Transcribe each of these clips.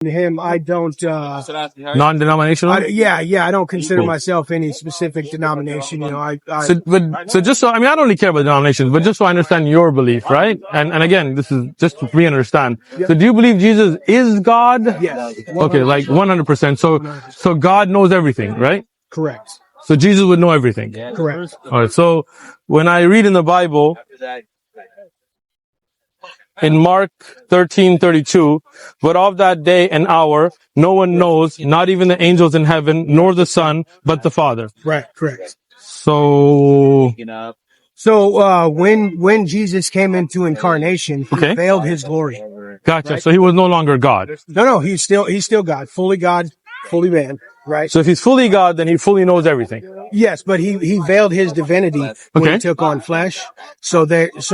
him, I don't, non-denominational? I don't consider myself any specific denomination, So just so, I don't really care about denominations, but just so I understand your belief, right? And again, this is just to re-understand. Yep. So do you believe Jesus is God? Yes. 100%. Okay, like 100%. So God knows everything, right? Correct. So Jesus would know everything. Correct. Alright, so when I read in the Bible, in Mark 13:32, but of that day and hour, no one knows, not even the angels in heaven, nor the Son, but the Father. Right, correct. So when Jesus came into incarnation, he veiled his glory. Gotcha. Right? So he was no longer God. No, he's still God, fully man. Right. So if he's fully God, then he fully knows everything. Yes, but he veiled his divinity when he took on flesh. So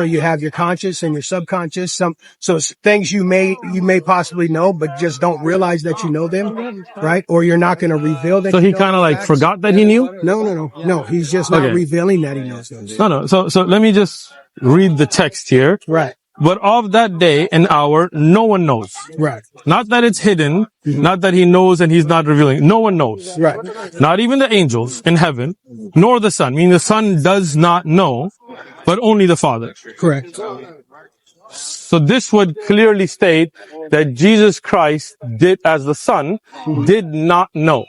you have your conscious and your subconscious. So things you may possibly know, but just don't realize that you know them, right? Or you're not going to reveal that. So he kind of like forgot that he knew? No. He's just not revealing that he knows those. No. So let me just read the text here. Right. But of that day and hour, no one knows. Right. Not that it's hidden, not that he knows and he's not revealing. No one knows. Right. Not even the angels in heaven, nor the Son. Meaning the Son does not know, but only the Father. Correct. So this would clearly state that Jesus Christ did, as the Son, did not know.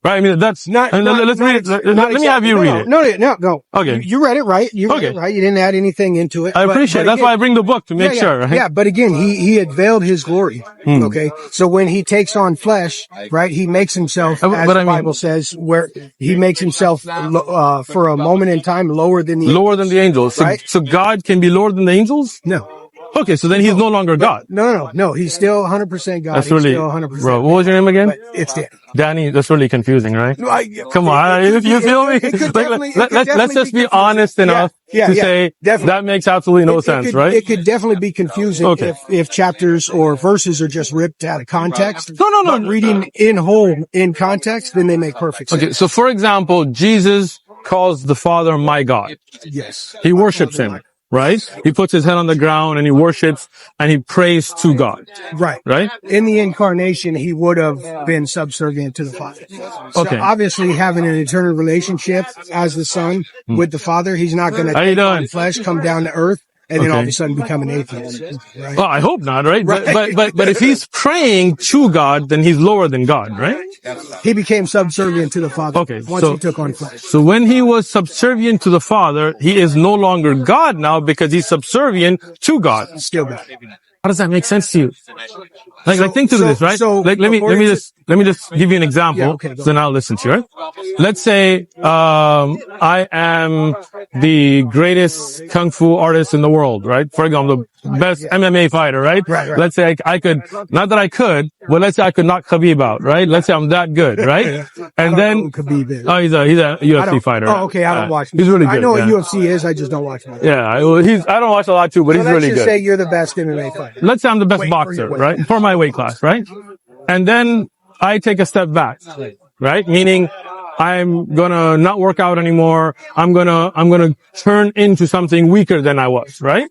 Right? That's not, let's read it. Let me have you read it. No, go. Okay. You read it right. You read it right. You didn't add anything into it. I appreciate it. That's why I bring the book, to make sure, right? Yeah, but again, he had veiled his glory. Okay. So when he takes on flesh, right, he makes himself, as the Bible says, where he makes himself, for a moment in time, lower than the angels. Right? So God can be lower than the angels? No. Okay, so then he's no longer God. No. He's still 100% God. That's really, still 100%. Bro, what was your name again? But it's Danny. Danny, that's really confusing, right? Come on, you feel me? Let's just be honest enough to say that makes absolutely no sense, right? It could definitely be confusing if chapters or verses are just ripped out of context. No. But reading in whole, in context, then they make perfect sense. Okay, so for example, Jesus calls the Father my God. Yes. He worships him. Right? He puts his head on the ground and he worships and he prays to God. Right. Right? In the incarnation, he would have been subservient to the Father. So obviously having an eternal relationship as the Son with the Father, he's not going to take on flesh, come down to earth, and then all of a sudden become an atheist. Right? Well, I hope not, right? But if he's praying to God, then he's lower than God, right? He became subservient to the Father once he took on flesh. So when he was subservient to the Father, he is no longer God now because he's subservient to God. Still God. How does that make sense to you? Like think through this, right? Let me just give you an example. So now listen to you, right? Let's say, I am the greatest kung fu artist in the world, right? For example, the best MMA fighter, right? Right. Let's say I could, not that I could, but let's say I could knock Khabib out, right? Let's say I'm that good, right? And then, he's a UFC fighter. Oh, okay. I don't watch him. He's really good. I know what UFC is. I just don't watch him. Yeah. I don't watch a lot too, but he's really good. Let's just say you're the best MMA fighter. Let's say I'm the best boxer, right? For my weight class, right? And then I take a step back, right? Meaning I'm gonna not work out anymore. I'm gonna turn into something weaker than I was, right?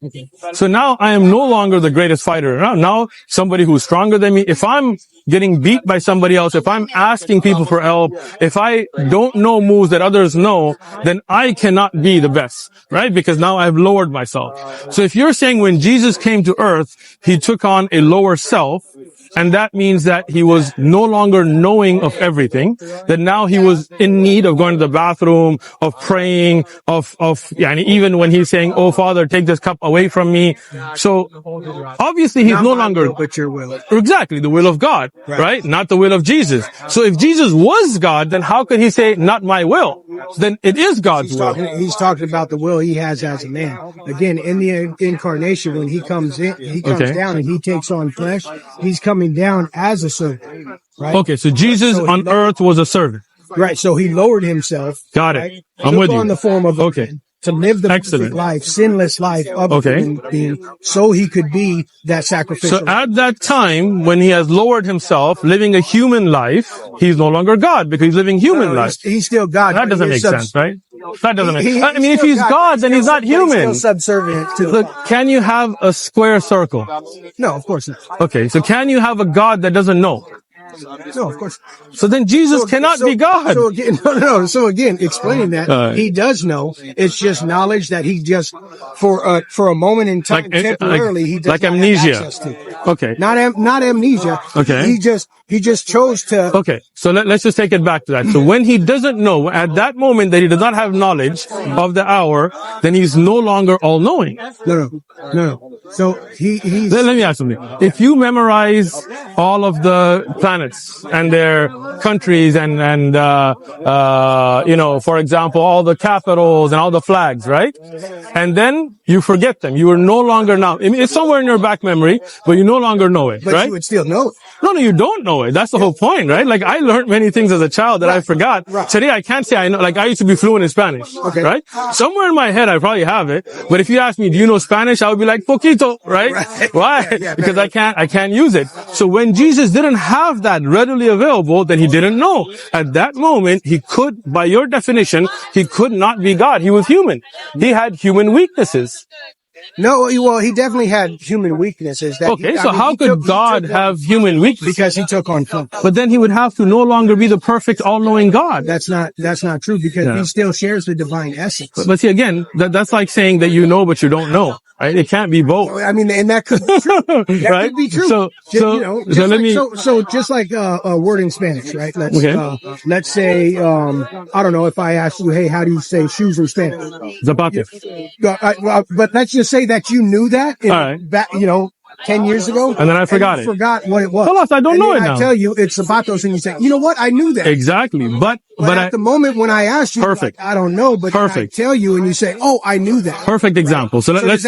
So now I am no longer the greatest fighter. Now somebody who's stronger than me. If I'm getting beat by somebody else, if I'm asking people for help, if I don't know moves that others know, then I cannot be the best, right? Because now I've lowered myself. So if you're saying when Jesus came to earth, he took on a lower self, and that means that he was no longer knowing of everything, that now he was in need of going to the bathroom, of praying, and even when he's saying, "Oh Father, take this cup away from me." So obviously he's no longer, but your will. Exactly, the will of God, right? Not the will of Jesus. So if Jesus was God, then how could he say, "Not my will"? Then it is God's will. He's talking about the will he has as a man. Again, in the incarnation, when he comes down and he takes on flesh, he's coming down as a servant, right? Okay, so Jesus on earth was a servant. Right, so he lowered himself. Got it. Right? I'm with you. Took on the form of a man to live the perfect life, sinless life of a human being, so he could be that sacrificial. So at that time, when he has lowered himself, living a human life, he's no longer God because he's living human life. He's still God. That doesn't make sense, right? That doesn't make sense. I mean, if he's God, then he's not human. He's still subservient to Look, can you have a square circle? No, of course not. Okay, so can you have a God that doesn't know? No, of course. So then Jesus cannot be God. So again, no. So again, explaining that he does know. It's just knowledge that he just for a moment in time, temporarily, he does like not amnesia. have access to. Okay. Not amnesia. Okay. He just chose to. Okay. So let's just take it back to that. So when he doesn't know at that moment that he does not have knowledge of the hour, then he's no longer all knowing. No. So he's. Let me ask something. If you memorize all of the planets and their countries and for example, all the capitals and all the flags, right? And then you forget them. You are no longer now. I mean, it's somewhere in your back memory, but you no longer know it, but right? You would still know it. No, you don't know it. That's the whole point, right? Like, I learned many things as a child that I forgot. Right. Today, I can't say I know. Like, I used to be fluent in Spanish, right? Somewhere in my head, I probably have it. But if you ask me, do you know Spanish? I would be like, poquito, right? Why? Because I can't use it. So when Jesus didn't have that readily available, then he didn't know. At that moment, he could, by your definition, he could not be God. He was human. He had human weaknesses. No, well, he definitely had human weaknesses. How could God have human weaknesses? Because he took on flesh. But then he would have to no longer be the perfect, all-knowing God. That's not true because he still shares the divine essence. But see, again, that's like saying that you know, but you don't know. Right? It can't be both. I mean, and that could be true. That right? could be true. So just like a word in Spanish, right? Let's say, I don't know if I ask you, hey, how do you say shoes in Spanish? Zapatos. But let's just say that you knew that, back, 10 years ago. And then I forgot it. Forgot what it was. Well, I don't know it now. I tell you, it's zapatos, and you say, you know what? I knew that. Exactly. But at the moment when I asked you, perfect. Like, I don't know, but I tell you, and you say, oh, I knew that. Perfect example. So let's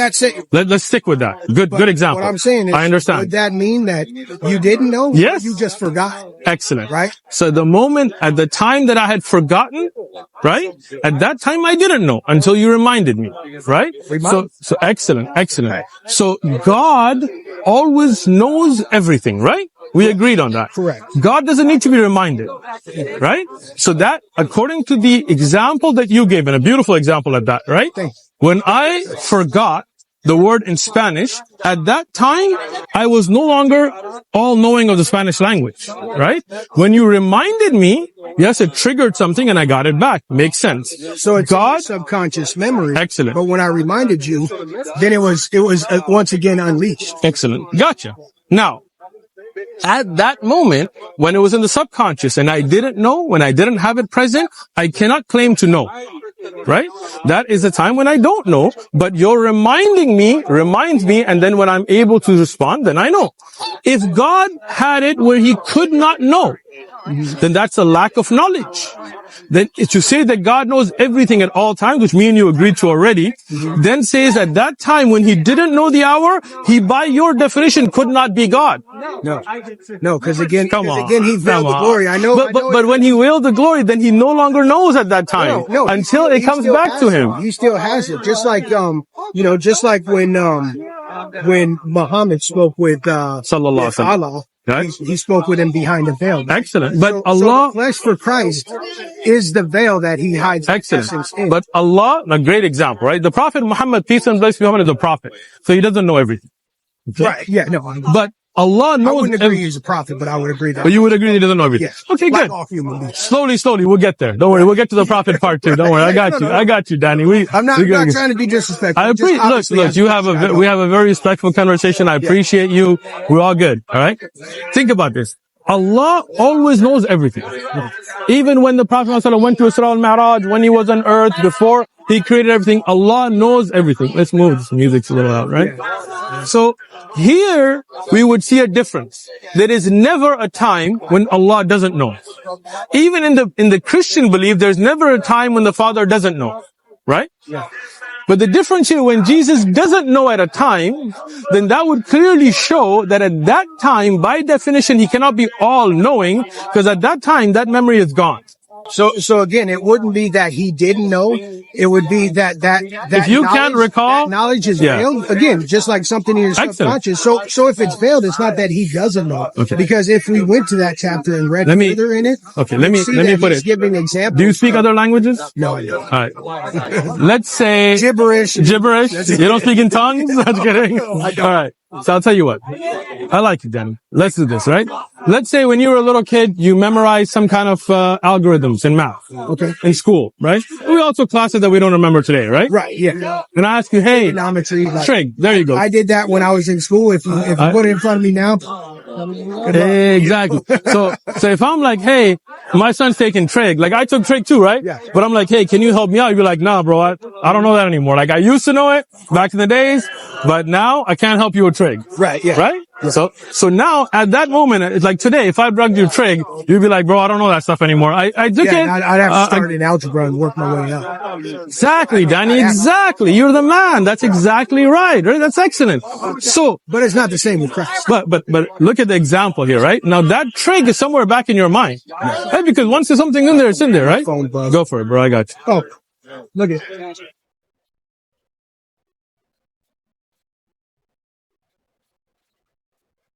stick with that. Good example. What I'm saying is, I understand. Would that mean that you didn't know? Yes. You just forgot. Excellent. Right? So at the time that I had forgotten, right? At that time I didn't know until you reminded me, right? So excellent. Right. So God always knows everything, right? We agreed on that. Correct. God doesn't need to be reminded, right? So that, according to the example that you gave, and a beautiful example at that, right? When I forgot the word in Spanish, at that time, I was no longer all-knowing of the Spanish language, right? When you reminded me, yes, it triggered something and I got it back. Makes sense. So it's God, subconscious memory. Excellent. But when I reminded you, then it was once again unleashed. Excellent. Gotcha. Now, at that moment, when it was in the subconscious and I didn't know, when I didn't have it present, I cannot claim to know. Right? That is a time when I don't know, but your reminding me reminds me, and then when I'm able to respond, then I know. If God had it where he could not know, then that's a lack of knowledge. Then to say that God knows everything at all times, which me and you agreed to already, then says at that time when he didn't know the hour, he by your definition could not be God. No, because again, he veiled the glory. I know. But when he veiled the glory, then he no longer knows at that time until it comes back to him. He still has it. Just like, just like when Muhammad spoke with, Allah. Right? He spoke with him behind the veil. Excellent. But Allah, the flesh for Christ is the veil that he hides. Excellent. In. But Allah, a great example, right? The Prophet Muhammad, peace and blessings be upon him, is a prophet. So he doesn't know everything. Okay? Right. Yeah, no. But Allah knows. I wouldn't agree he's a prophet, but I would agree that. But you would agree he doesn't know everything. Yes. Okay, like good. All human beings. Slowly, we'll get there. Don't worry, we'll get to the prophet part too. Don't worry, I got you, Danny. I'm not trying to be disrespectful. I appreciate. Look, we have a very respectful conversation. I appreciate you. We're all good. All right. Think about this. Allah always knows everything. Even when the Prophet ﷺ went to Isra al-Mi'raj, when he was on earth, before he created everything, Allah knows everything. Let's move this music's a little out, right? So here we would see a difference. There is never a time when Allah doesn't know. Even in the Christian belief, there's never a time when the Father doesn't know. Right? Yeah. But the difference here, when Jesus doesn't know at a time, then that would clearly show that at that time, by definition, he cannot be all-knowing, because at that time, that memory is gone. So again, it wouldn't be that he didn't know. It would be that if you can't recall, that knowledge is veiled. Again, just like something in your subconscious. So if it's veiled, it's not that he doesn't know. Okay. Because if we went to that chapter and read further in it, let me put it. Giving examples. Do you speak other languages? No, I don't. All right. Let's say gibberish. You don't speak in tongues? I'm kidding. All right. So I'll tell you what. I like you, Danny. Let's do this, right? Let's say when you were a little kid, you memorized some kind of algorithms in math. Okay. In school, right? We also classes that we don't remember today, right? Right, yeah. And I ask you, hey, geometry, trig, there you go. I did that when I was in school. If you put it in front of me now. Exactly. So if I'm like, hey, my son's taking trig, like I took trig too, right? Yeah. But I'm like, hey, can you help me out? You'd be like, nah, bro, I don't know that anymore. Like I used to know it back in the days, but now I can't help you with trig. Right, yeah. Right? Yeah. So now at that moment, it's like today, if I drugged you trig, you'd be like, bro, I don't know that stuff anymore. I took it. I'd have to start in algebra and work my way up. Exactly, Danny. Exactly. You're the man. That's exactly right. Right? That's excellent. So, but it's not the same with Christ. But look at the example here, right? Now that trig is somewhere back in your mind. Right? Because once there's something in there, it's in there, right? Go for it, bro. I got you. Oh, look at